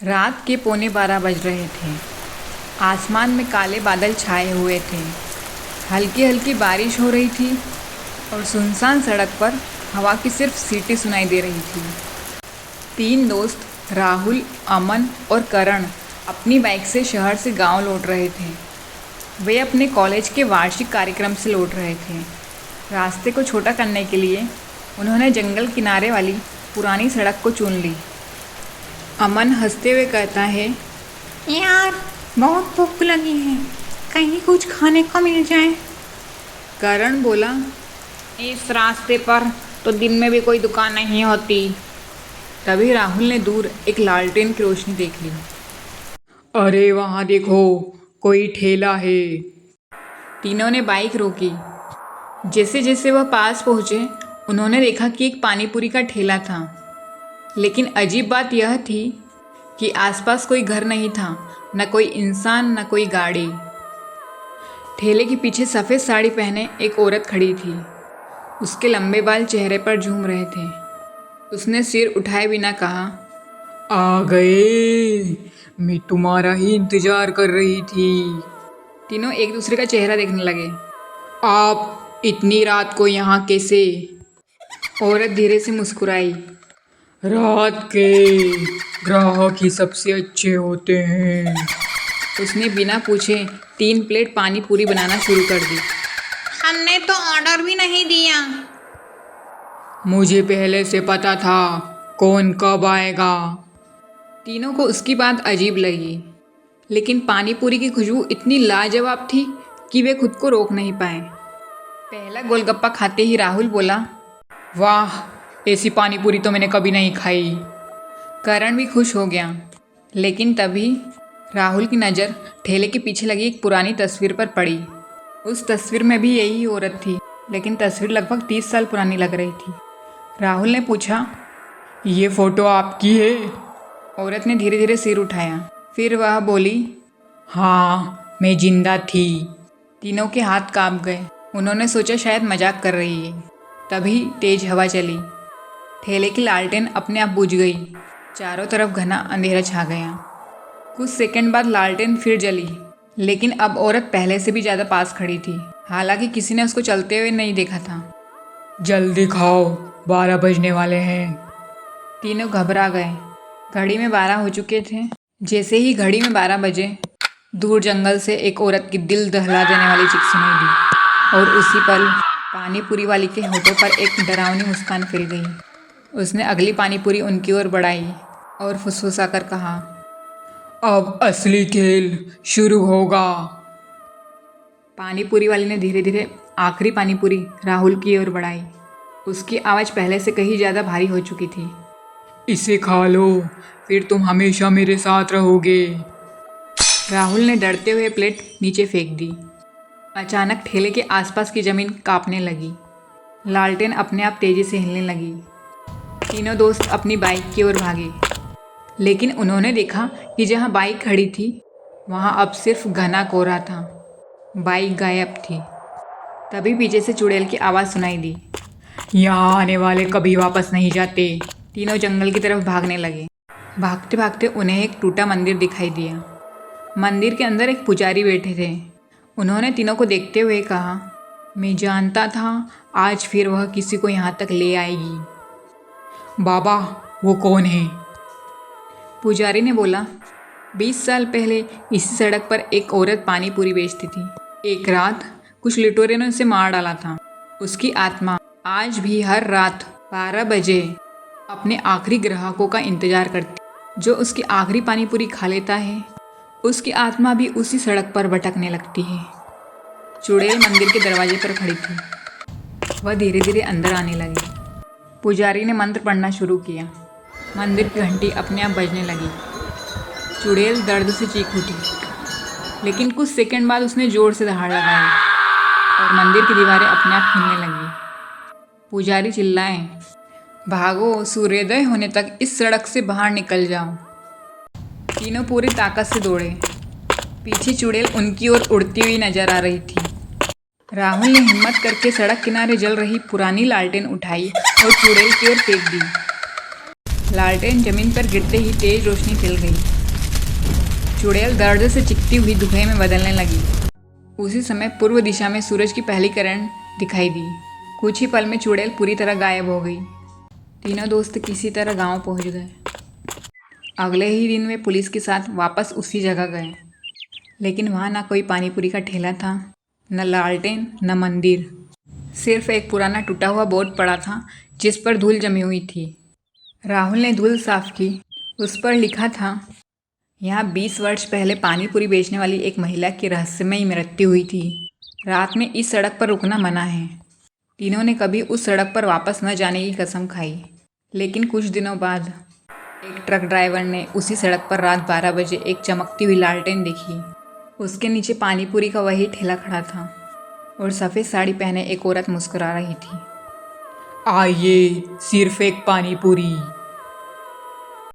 रात के 11:15 बज रहे थे। आसमान में काले बादल छाए हुए थे। हल्की हल्की बारिश हो रही थी और सुनसान सड़क पर हवा की सिर्फ सीटी सुनाई दे रही थी। 3 दोस्त राहुल, अमन और करण अपनी बाइक से शहर से गांव लौट रहे थे। वे अपने कॉलेज के वार्षिक कार्यक्रम से लौट रहे थे। रास्ते को छोटा करने के लिए उन्होंने जंगल किनारे वाली पुरानी सड़क को चुन ली। अमन हंसते हुए कहता है, यार बहुत भूख लगी है, कहीं कुछ खाने को मिल जाए। करण बोला, इस रास्ते पर तो दिन में भी कोई दुकान नहीं होती। तभी राहुल ने दूर एक लालटेन की रोशनी देख ली। अरे वहाँ देखो, कोई ठेला है। तीनों ने बाइक रोकी। जैसे जैसे वह पास पहुँचे उन्होंने देखा कि एक पानीपुरी का ठेला था। लेकिन अजीब बात यह थी कि आसपास कोई घर नहीं था, न कोई इंसान न कोई गाड़ी। ठेले के पीछे सफ़ेद साड़ी पहने एक औरत खड़ी थी। उसके लंबे बाल चेहरे पर झूम रहे थे। उसने सिर उठाए बिना कहा, आ गए, मैं तुम्हारा ही इंतजार कर रही थी। तीनों एक दूसरे का चेहरा देखने लगे। आप इतनी रात को यहाँ कैसे? औरत धीरे से मुस्कुराई। रात के ग्राहक ही सबसे अच्छे होते हैं। उसने बिना पूछे 3 प्लेट पानी पूरी बनाना शुरू कर दी। हमने तो ऑर्डर भी नहीं दिया। मुझे पहले से पता था कौन कब आएगा। तीनों को उसकी बात अजीब लगी, लेकिन पानी पूरी की खुशबू इतनी लाजवाब थी कि वे खुद को रोक नहीं पाए। पहला गोलगप्पा खाते ही राहुल बोला, वाह, ऐसी पानी पूरी तो मैंने कभी नहीं खाई। करण भी खुश हो गया। लेकिन तभी राहुल की नज़र ठेले के पीछे लगी एक पुरानी तस्वीर पर पड़ी। उस तस्वीर में भी यही औरत थी, लेकिन तस्वीर लगभग 30 साल पुरानी लग रही थी। राहुल ने पूछा, ये फ़ोटो आपकी है? औरत ने धीरे धीरे सिर उठाया। फिर वह बोली, हाँ, मैं जिंदा थी। तीनों के हाथ कांप गए। उन्होंने सोचा शायद मजाक कर रही है। तभी तेज हवा चली। ठेले की लालटेन अपने आप बुझ गई। चारों तरफ घना अंधेरा छा गया। कुछ सेकंड बाद लालटेन फिर जली, लेकिन अब औरत पहले से भी ज़्यादा पास खड़ी थी। हालांकि किसी ने उसको चलते हुए नहीं देखा था। जल्दी खाओ, 12 बजने वाले हैं। तीनों घबरा गए। घड़ी में 12 हो चुके थे। जैसे ही घड़ी में 12 बजे दूर जंगल से एक औरत की दिल दहला देने वाली चीख सुनाई दी और उसी पल पानी पूरी वाली के होठों पर एक डरावनी मुस्कान खिल गई। उसने अगली पानी पूरी उनकी ओर बढ़ाई और फुसफुसाकर कहा, अब असली खेल शुरू होगा। पानी पूरी वाली ने धीरे धीरे आखिरी पानी पूरी राहुल की ओर बढ़ाई। उसकी आवाज़ पहले से कहीं ज़्यादा भारी हो चुकी थी। इसे खा लो, फिर तुम हमेशा मेरे साथ रहोगे। राहुल ने डरते हुए प्लेट नीचे फेंक दी। अचानक ठेले के आसपास की ज़मीन कांपने लगी। लालटेन अपने आप तेज़ी से हिलने लगी। तीनों दोस्त अपनी बाइक की ओर भागे, लेकिन उन्होंने देखा कि जहाँ बाइक खड़ी थी वहाँ अब सिर्फ घना कोहरा था। बाइक गायब थी। तभी पीछे से चुड़ैल की आवाज़ सुनाई दी, यहाँ आने वाले कभी वापस नहीं जाते। तीनों जंगल की तरफ भागने लगे। भागते भागते उन्हें एक टूटा मंदिर दिखाई दिया। मंदिर के अंदर एक पुजारी बैठे थे। उन्होंने तीनों को देखते हुए कहा, मैं जानता था आज फिर वह किसी को यहाँ तक ले आएगी। बाबा, वो कौन है? पुजारी ने बोला, 20 साल पहले इसी सड़क पर एक औरत पानी पूरी बेचती थी। एक रात कुछ लुटेरों ने उसे मार डाला था। उसकी आत्मा आज भी हर रात 12 बजे अपने आखिरी ग्राहकों का इंतजार करती। जो उसकी आखिरी पानी पूरी खा लेता है, उसकी आत्मा भी उसी सड़क पर भटकने लगती है। चुड़ैल मंदिर के दरवाजे पर खड़ी थी। वह धीरे धीरे अंदर आने लगी। पुजारी ने मंत्र पढ़ना शुरू किया। मंदिर की घंटी अपने आप बजने लगी। चुड़ैल दर्द से चीख उठी, लेकिन कुछ सेकंड बाद उसने जोर से दहाड़ लगाई और मंदिर की दीवारें अपने आप हिलने लगी। पुजारी चिल्लाए, भागो, सूर्योदय होने तक इस सड़क से बाहर निकल जाओ। तीनों पूरी ताकत से दौड़े। पीछे चुड़ैल उनकी ओर उड़ती हुई नजर आ रही थी। राहुल ने हिम्मत करके सड़क किनारे जल रही पुरानी लालटेन उठाई और चुड़ैल की ओर फेंक दी। लालटेन जमीन पर गिरते ही तेज रोशनी फैल गई। चुड़ैल दर्द से चिकती हुई दुखई में बदलने लगी। उसी समय पूर्व दिशा में सूरज की पहली किरण दिखाई दी। कुछ ही पल में चुड़ैल पूरी तरह गायब हो गई। तीनों दोस्त किसी तरह गांव पहुंच गए। अगले ही दिन वे पुलिस के साथ वापस उसी जगह गए, लेकिन वहाँ ना कोई पानीपुरी का ठेला था, न लालटेन, न मंदिर। सिर्फ एक पुराना टूटा हुआ बोर्ड पड़ा था जिस पर धूल जमी हुई थी। राहुल ने धूल साफ की। उस पर लिखा था, यहाँ 20 वर्ष पहले पानीपुरी बेचने वाली एक महिला की रहस्यमयी मृत्यु हुई थी। रात में इस सड़क पर रुकना मना है। तीनों ने कभी उस सड़क पर वापस न जाने की कसम खाई। लेकिन कुछ दिनों बाद एक ट्रक ड्राइवर ने उसी सड़क पर रात 12 बजे एक चमकती हुई लालटेन देखी। उसके नीचे पानीपुरी का वही ठेला खड़ा था और सफ़ेद साड़ी पहने एक औरत मुस्कुरा रही थी। आइए, सिर्फ एक पानीपुरी।